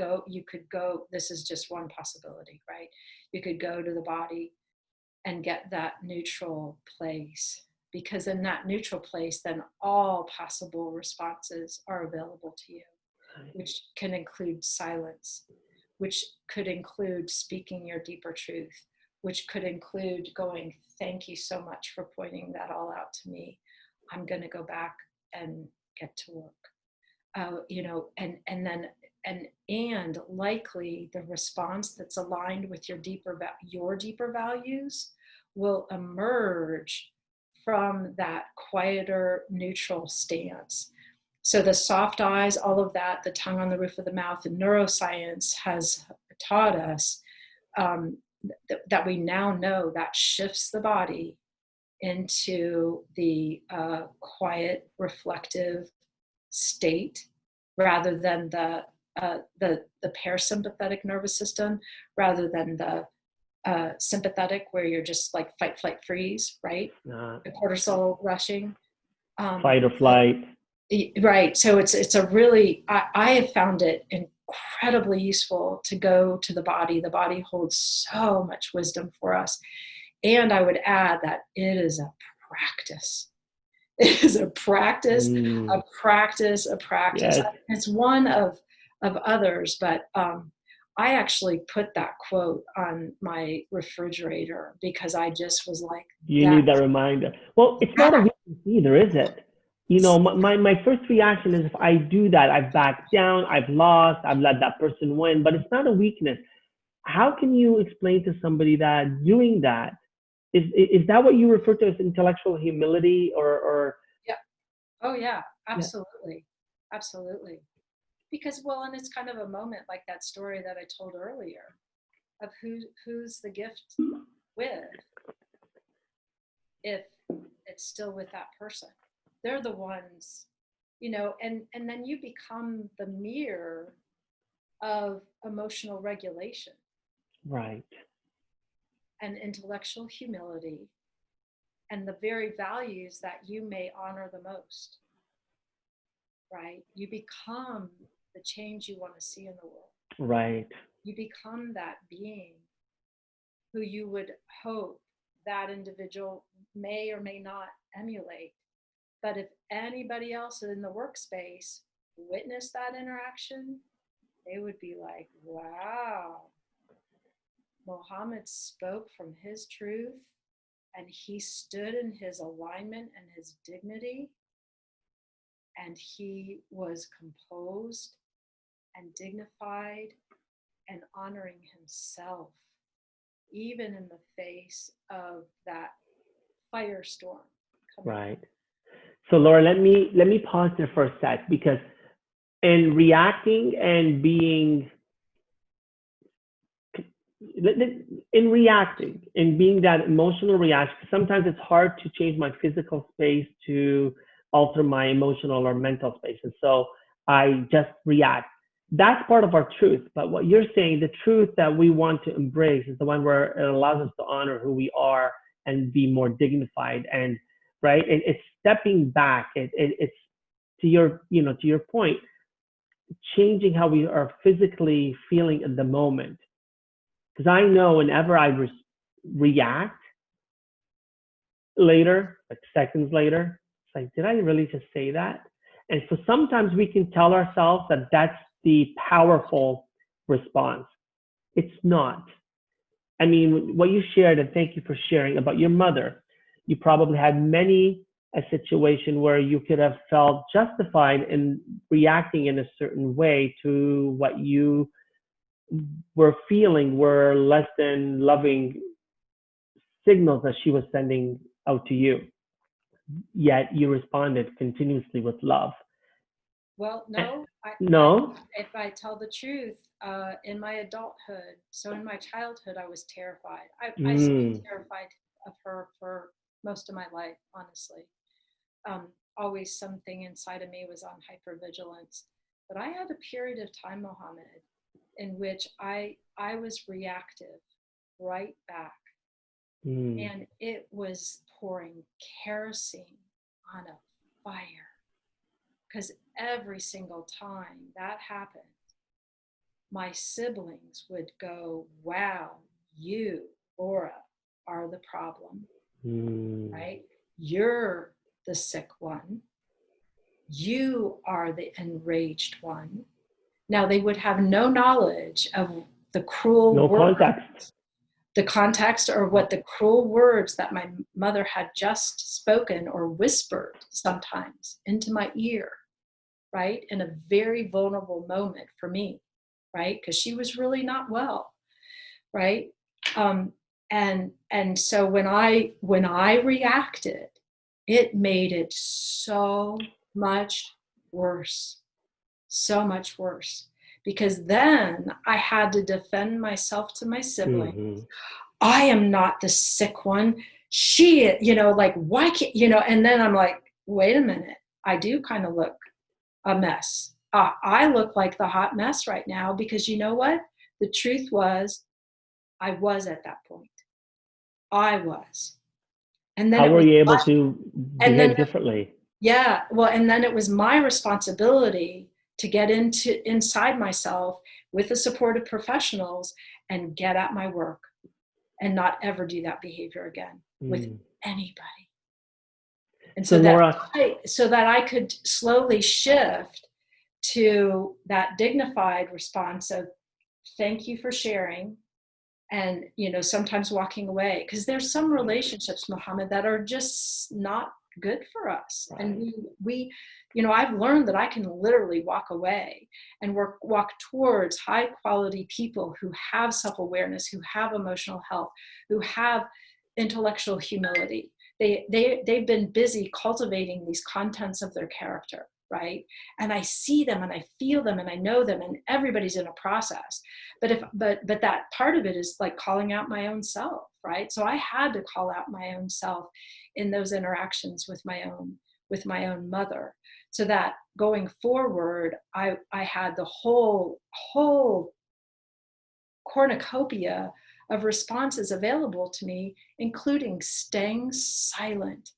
go, this is just one possibility, right? You could go to the body and get that neutral place, because in that neutral place, then all possible responses are available to you, which can include silence, which could include speaking your deeper truth, which could include going, thank you so much for pointing that all out to me. I'm going to go back and get to work. And likely the response that's aligned with your deeper values will emerge from that quieter, neutral stance. So the soft eyes, all of that, the tongue on the roof of the mouth, and neuroscience has taught us that we now know that shifts the body into the quiet, reflective state, rather than the parasympathetic nervous system, rather than the sympathetic, where you're just like fight, flight, freeze, right? The cortisol rushing. Fight or flight. Right. So it's a really, I have found it incredibly useful to go to the body. The body holds so much wisdom for us. And I would add that it is a practice. It is a practice, a practice, a practice. Yes. It's one of others, but I actually put that quote on my refrigerator because I just was like, You need that reminder. Well, it's not a weakness either, is it? My first reaction is if I do that, I've backed down, I've lost, I've let that person win, but it's not a weakness. How can you explain to somebody that doing that is that what you refer to as intellectual humility or Yeah. Oh yeah, absolutely. Yeah. Absolutely. Because, well, and it's kind of a moment like that story that I told earlier of who's the gift with, if it's still with that person. They're the ones, and then you become the mirror of emotional regulation, right? and intellectual humility, and the very values that you may honor the most, right? You become the change you want to see in the world. Right. You become that being who you would hope that individual may or may not emulate. But if anybody else in the workspace witnessed that interaction, they would be like, wow, Mohammed spoke from his truth and he stood in his alignment and his dignity, and he was composed and dignified and honoring himself, even in the face of that firestorm coming. Right. So Laura, let me pause there for a sec, because in reacting and being being that emotional reaction, sometimes it's hard to change my physical space to alter my emotional or mental space, and so I just react. That's part of our truth. But what you're saying, the truth that we want to embrace, is the one where it allows us to honor who we are and be more dignified. And right, it's stepping back. It's to your to your point, changing how we are physically feeling in the moment. Because I know whenever I react later, like seconds later, it's like, did I really just say that? And so sometimes we can tell ourselves that that's the powerful response. It's not. I mean, what you shared, and thank you for sharing about your mother, you probably had many a situation where you could have felt justified in reacting in a certain way to what you were feeling were less than loving signals that she was sending out to you. Yet you responded continuously with love. Well, no. No? If I tell the truth, in my adulthood, so in my childhood, I was terrified. I stayed terrified of her for most of my life, honestly. Always something inside of me was on hypervigilance. But I had a period of time, Mohammed, in which I was reactive right back. And it was pouring kerosene on a fire. Because every single time that happened, my siblings would go, wow, you, Laura, are the problem, right? You're the sick one. You are the enraged one. Now, they would have no knowledge of the cruel words, the context, or what the cruel words that my mother had just spoken or whispered sometimes into my ear, right? In a very vulnerable moment for me, right? Because she was really not well, right? And so when I reacted, it made it so much worse, because then I had to defend myself to my siblings. I am not the sick one. She, like, why can't, and then I'm like, wait a minute, I do kind of look a mess. I look like the hot mess right now, because you know what? The truth was, I was at that point. I was. And then how were you able to behave differently? Yeah. Well, and then it was my responsibility to get inside myself with the support of professionals and get at my work and not ever do that behavior again with anybody. And so Laura, that I could slowly shift to that dignified response of thank you for sharing, and sometimes walking away, because there's some relationships, Mohammed, that are just not good for us. Right. And we I've learned that I can literally walk away and walk towards high quality people who have self-awareness, who have emotional health, who have intellectual humility. They've been busy cultivating these contents of their character, right? And I see them and I feel them and I know them, and everybody's in a process. But that part of it is like calling out my own self, right? So I had to call out my own self in those interactions with my own mother, so that going forward, I had the whole cornucopia of responses available to me, including staying silent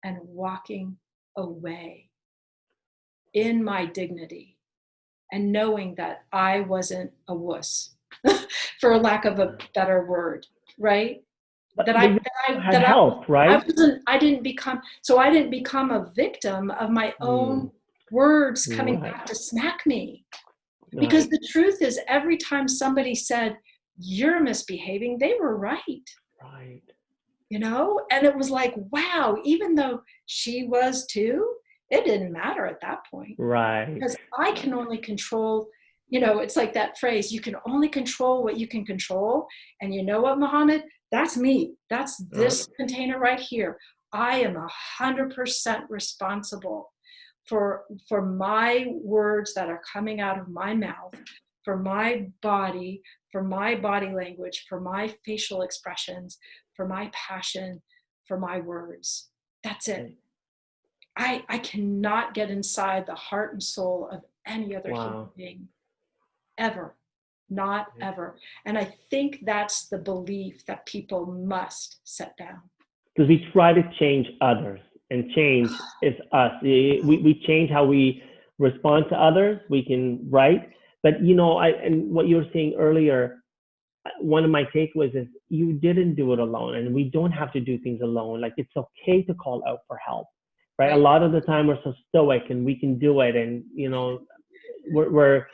and walking away in my dignity, and knowing that I wasn't a wuss, for lack of a better word, right? But you had help, right? I didn't become a victim of my own words coming back to smack me. Because the truth is, every time somebody said, you're misbehaving, they were right. Right. You know, and it was like, wow, even though she was too, it didn't matter at that point. Right. Because I can only control, you know, it's like that phrase, you can only control what you can control. And you know what, Mohammed? That's me. That's this container right here. I am 100% responsible for my words that are coming out of my mouth, for my body language, for my facial expressions, for my passion, for my words. That's it. I cannot get inside the heart and soul of any other human being, ever, not ever. And I think that's the belief that people must set down. Because we try to change others, and change is us. We change how we respond to others. We can, right? But you know, and what you were saying earlier, one of my takeaways is you didn't do it alone, and we don't have to do things alone. Like, it's okay to call out for help, right? A lot of the time we're so stoic and we can do it, and you know, we're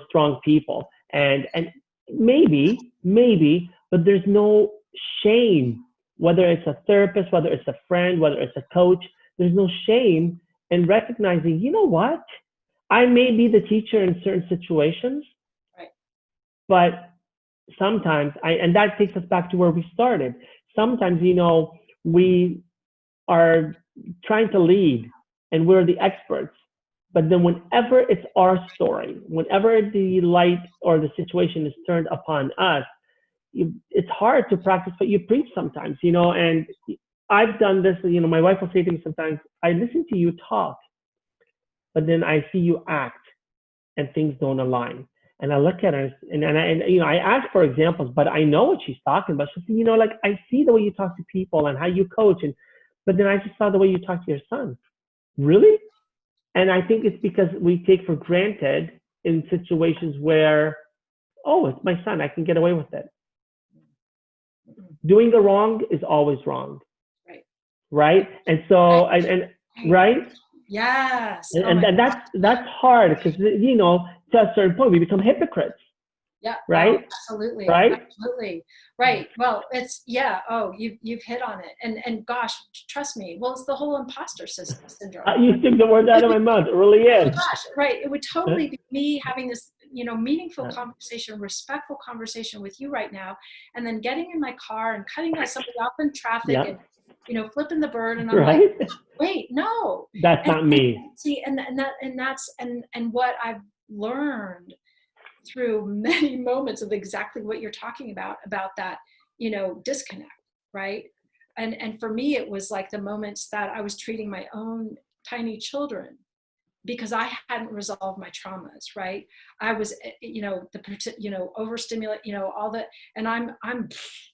strong people, and maybe, but there's no shame, whether it's a therapist, whether it's a friend, whether it's a coach. There's no shame in recognizing, you know what, I may be the teacher in certain situations, but sometimes and that takes us back to where we started. Sometimes, you know, we are trying to lead and we're the experts, but then whenever it's our story, whenever the light or the situation is turned upon us, it's hard to practice what you preach sometimes, you know. And I've done this, you know, my wife will say to me sometimes, I listen to you talk, but then I see you act and things don't align. And I look at her and you know, I ask for examples, but I know what she's talking about. She'll say, you know, like, I see the way you talk to people and how you coach, but then I just saw the way you talk to your son. Really? And I think it's because we take for granted in situations where, oh, it's my son, I can get away with it. Doing the wrong is always wrong. Right? And so, right? Yes. And that's hard, because, you know, to a certain point we become hypocrites. Yeah. Right. Oh, absolutely. Right. Absolutely. Right. Well, it's, Oh, you've hit on it. And gosh, trust me. Well, it's the whole imposter syndrome. You took the words out of my mouth. It really is. Oh gosh, right. It would totally be me having this, you know, meaningful conversation, respectful conversation with you right now, and then getting in my car and cutting somebody off in traffic and, you know, flipping the bird, and I'm like, wait, no, that's not me. See, and that's what I've learned through many moments of exactly what you're talking about that, you know, disconnect, right? And for me, it was like the moments that I was treating my own tiny children, because I hadn't resolved my traumas, right? I was, you know, overstimulate, you know, all that. And I'm,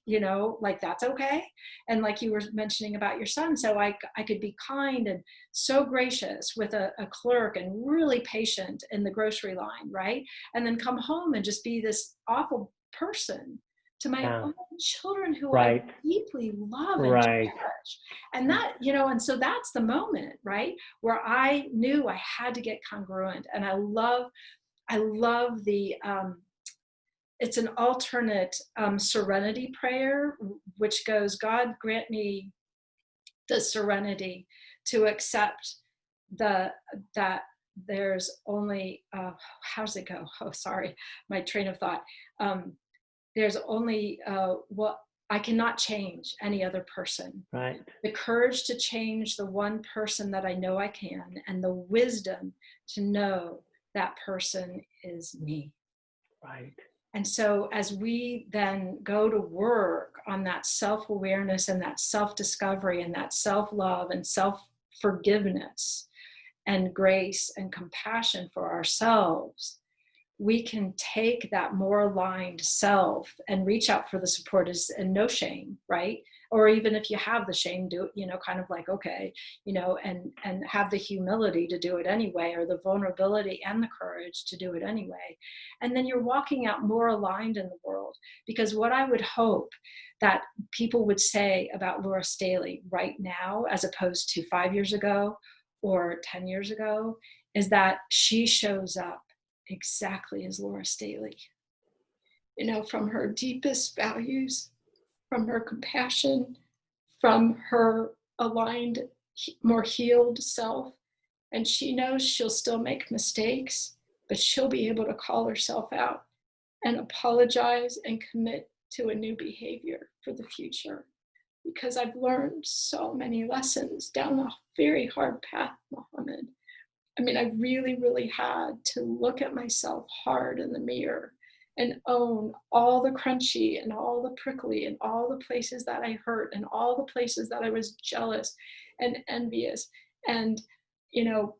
you know, like, that's okay. And like you were mentioning about your son, so I could be kind and so gracious with a clerk and really patient in the grocery line, right? And then come home and just be this awful person to my own children who I deeply love and cherish. And that, you know, and so that's the moment, right, where I knew I had to get congruent. And I love the, it's an alternate serenity prayer, which goes, God grant me the serenity to accept that there's only, how does it go? Oh, sorry, my train of thought. There's only what I cannot change any other person. Right. The courage to change the one person that I know I can, and the wisdom to know that person is me. Right. And so as we then go to work on that self-awareness and that self-discovery and that self-love and self-forgiveness and grace and compassion for ourselves, we can take that more aligned self and reach out for the support, and no shame, right? or even if you have the shame, do it, you know, kind of like, okay, you know, and have the humility to do it anyway, or the vulnerability and the courage to do it anyway. And then you're walking out more aligned in the world. Because what I would hope that people would say about Laura Staley right now, as opposed to 5 years ago or 10 years ago, is that she shows up exactly as Laura Staley, you know, from her deepest values, from her compassion, from her aligned, more healed self. And she knows she'll still make mistakes, but she'll be able to call herself out and apologize and commit to a new behavior for the future. Because I've learned so many lessons down a very hard path, Mohammed. I mean, I really, really had to look at myself hard in the mirror and own all the crunchy and all the prickly and all the places that I hurt and all the places that I was jealous and envious and, you know,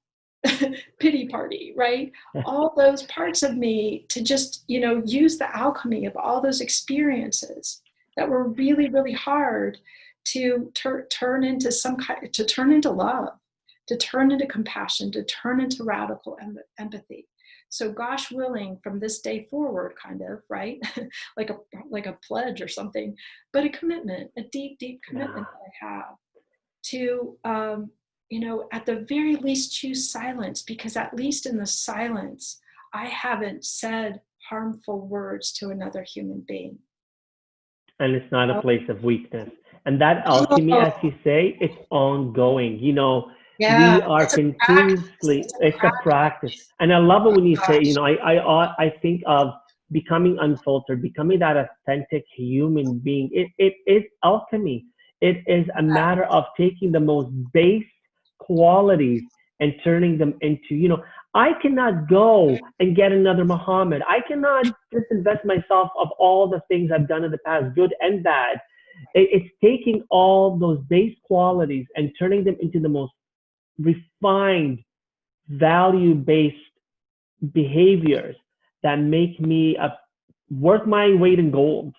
pity party, right? All those parts of me to just, you know, use the alchemy of all those experiences that were really, really hard to turn into to turn into love, to turn into compassion, to turn into radical empathy. So gosh willing, from this day forward, kind of, right? like a pledge or something, but a commitment, a deep, deep commitment that I have to, you know, at the very least choose silence, because at least in the silence, I haven't said harmful words to another human being. And it's not a place of weakness. And that alchemy, as Oh, you say, it's ongoing. You know, we yeah, are it's a practice. continuously, It's a it's a practice. practice. And I love it Oh when you say, you gosh. know, I think of becoming unfiltered, becoming that authentic human being. It is alchemy. It is a matter of taking the most base qualities and turning them into, you know, I cannot go and get another Muhammad. I cannot disinvest myself of all the things I've done in the past, good and bad. It's taking all those base qualities and turning them into the most refined, value-based behaviors that make me worth my weight in gold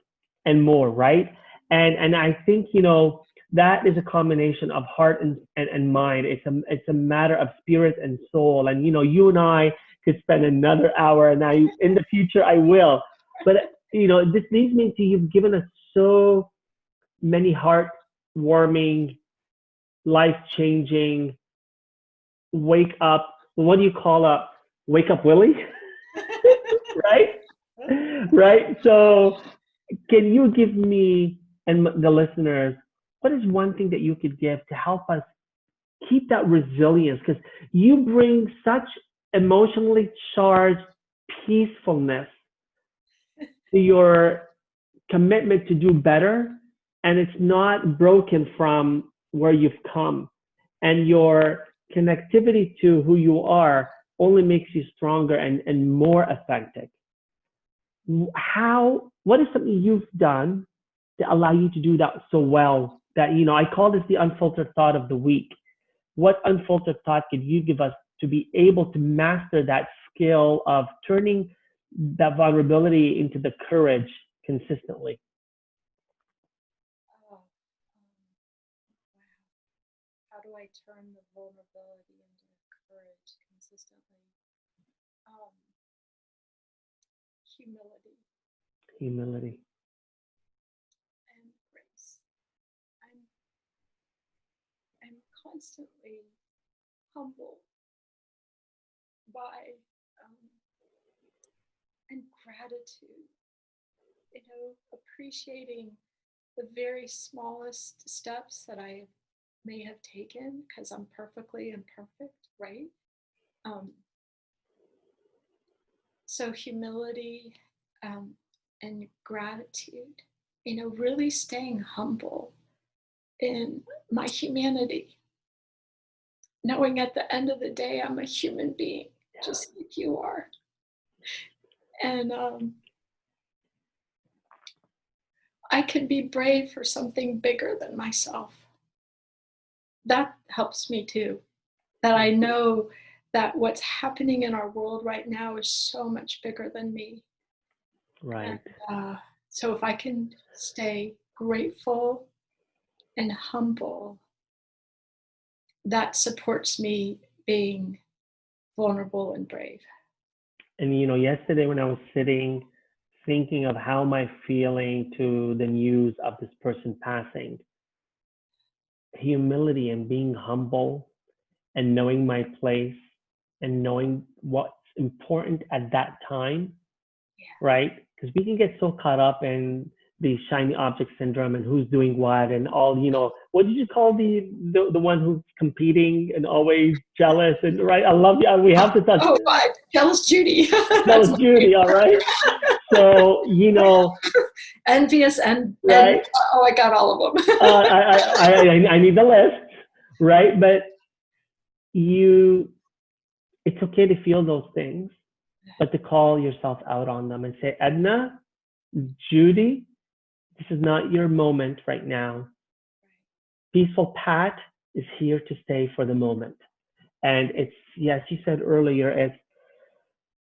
and more, right? And I think, you know, that is a combination of heart and mind. It's a matter of spirit and soul. And you know, you and I could spend another hour, and I in the future I will. But you know, this leads me to, you've given us so many heartwarming, life changing, wake up. What do you call a wake up Willie? Right? Right? So, can you give me and the listeners, what is one thing that you could give to help us keep that resilience? Because you bring such emotionally charged peacefulness to your commitment to do better, and it's not broken from where you've come. And your connectivity to who you are only makes you stronger and more authentic. What is something you've done to allow you to do that so well, that, you know, I call this the unfiltered thought of the week. What unfiltered thought could you give us to be able to master that skill of turning that vulnerability into the courage consistently? Oh, wow. How do I turn the vulnerability into courage consistently? Um, Humility Humility. and grace. I'm I'm constantly humbled by um, and gratitude. You know, appreciating the very smallest steps that I may have taken, because I'm perfectly imperfect, right? Um, so humility um, and gratitude. You know, really staying humble in my humanity, knowing at the end of the day I'm a human being, just like you are. And I can be brave for something bigger than myself. That helps me too. That I know that what's happening in our world right now is so much bigger than me. And Right. so if I can stay grateful and humble, that supports me being vulnerable and brave. And yesterday when I was sitting thinking of how am I feeling to the news of this person passing, humility and being humble and knowing my place and knowing what's important at that time, right? Because we can get so caught up in the shiny object syndrome and who's doing what and all, what did you call the one who's competing and always jealous and right? I love you. We have to touch. Oh, jealous Judy. Jealous Judy, all right. So envious and right. Oh, I got all of them. I need the list, right? But it's okay to feel those things, but to call yourself out on them and say, Edna, Judy, this is not your moment right now. Peaceful Pat is here to stay for the moment. And it's, yes, you said earlier, it's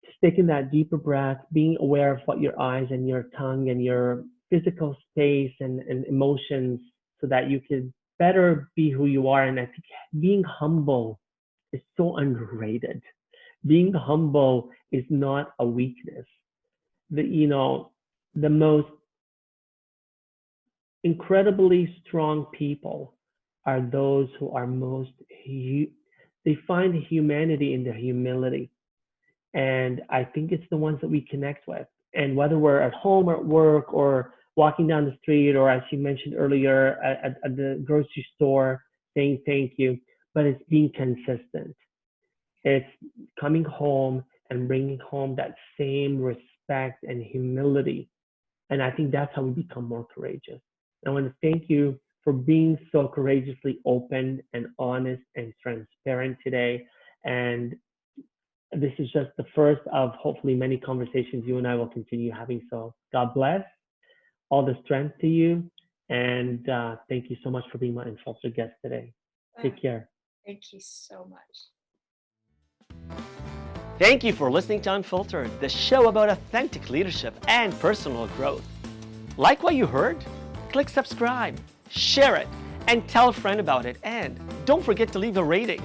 just taking that deeper breath, being aware of what your eyes and your tongue and your physical space and emotions so that you can better be who you are. And I think being humble is so underrated. Being humble is not a weakness. The most incredibly strong people are those who are they find humanity in their humility. And I think it's the ones that we connect with. And whether we're at home or at work or walking down the street, or as you mentioned earlier, at the grocery store, saying thank you, but it's being consistent. It's coming home and bringing home that same respect and humility. And I think that's how we become more courageous. I want to thank you for being so courageously open and honest and transparent today. And this is just the first of hopefully many conversations you and I will continue having. So God bless, all the strength to you. And thank you so much for being my unfiltered guest today. Take care. Thank you so much. Thank you for listening to Unfiltered, the show about authentic leadership and personal growth. Like what you heard? Click subscribe, share it, and tell a friend about it. And don't forget to leave a rating.